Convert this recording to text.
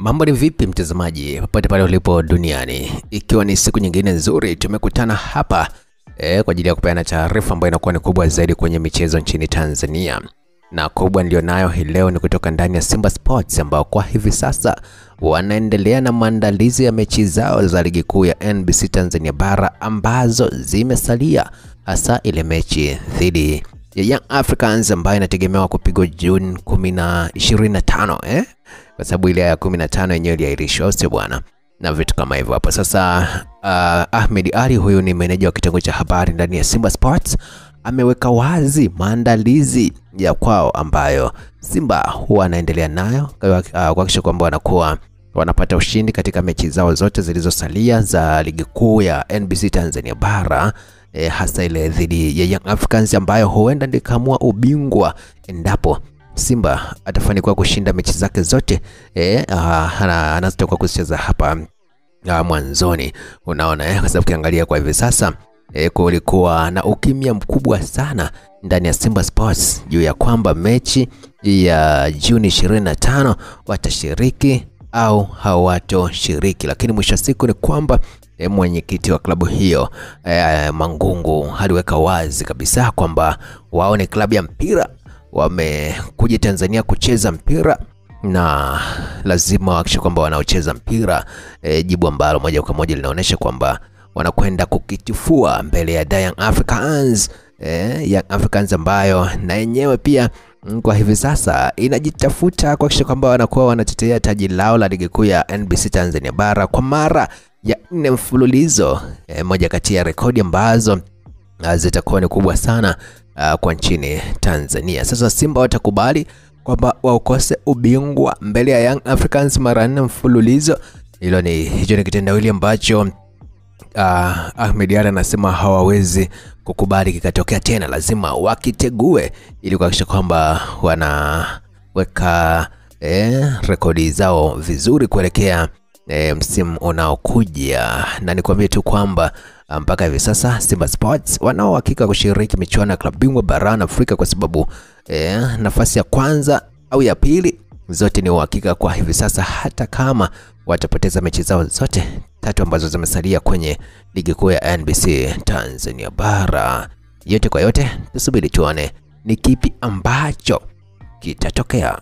Mambo ni vipi mtazamaji popote pale ulipo duniani, ikiwa ni siku nyingine nzuri tumekutana hapa kwa ajili ya kupeana taarifa ambayo inakuwa ni kubwa zaidi kwenye michezo nchini Tanzania. Na kubwa ndio nayo hii leo ni kutoka ndani ya Simba Sports ambao kwa hivi sasa wanaendelea na maandalizi ya mechi zao za ligi kuu ya NBC Tanzania bara ambazo zimesalia, hasa ile mechi dhidi ya Young Africans ambayo inategemewa kupigwa June 25 kwa sababu ile ya 15 yenyewe iliahirishwa bwana na vitu kama hivyo hapo. Sasa Ahmed Ali, huyu ni meneja wa kitengo cha habari ndani ya Simba Sports, ameweka wazi maandalizi ya kwao ambayo Simba huwa anaendelea nayo kuhakikisha kwamba wanakuwa wanapata ushindi katika mechi zao zote zilizosalia za ligi kuu ya NBC Tanzania bara, hasa ile dhidi ya Young Africans ambayo huenda ndikamua ubingwa endapo Simba atafanikiwa kushinda mechi zake zote anazotoka kucheza hapa mwanzoni. Unaona kwa sababu ukiangalia kwa hivi sasa kulikuwa na ukimya mkubwa sana ndani ya Simba Sports juu ya kwamba mechi ya Juni 25 watashiriki au hawatoshiriki, lakini mwisho siku ni kwamba mwenyekiti wa klabu hiyo Mangungu aliweka wazi kabisa kwamba wao ni klabu ya mpira, wamekuja Tanzania kucheza mpira na lazima wahakikishe kwamba wanaocheza mpira, jibu ambalo moja kwa moja linaonyesha kwamba wanakwenda kukitifua mbele ya Young Africans, Young Africans ambayo na yenyewe pia kwa hivi sasa inajitafuta kuhakikisha kwamba wanakuwa wanatetea taji lao la ligi kuu ya NBC Tanzania bara kwa mara ya 4 mfululizo, moja kati ya rekodi ambazo zitakuwa ni kubwa sana kwa nchini Tanzania. Sasa Simba watakubali kwamba waukose ubingwa mbele ya Young Africans mara 4 mfululizo? Hicho ni kitendawili ambacho Ahmed Ali anasema hawawezi kukubali kikatokea tena, lazima wakitegue ili kuhakikisha kwamba wanaweka rekodi zao vizuri kuelekea msimu unaokuja. Na nikwambie tu kwamba mpaka hivi sasa Simba Sports wanao hakika kushiriki michuano ya klabu bingwa barani Afrika kwa sababu nafasi ya kwanza au ya pili zote ni uhakika kwa hivi sasa, hata kama watapoteza mechi zao zote 3 ambazo zimesalia kwenye ligi kuu ya NBC Tanzania bara. Yote kwa yote tusubiri tuone ni kipi ambacho kitatokea.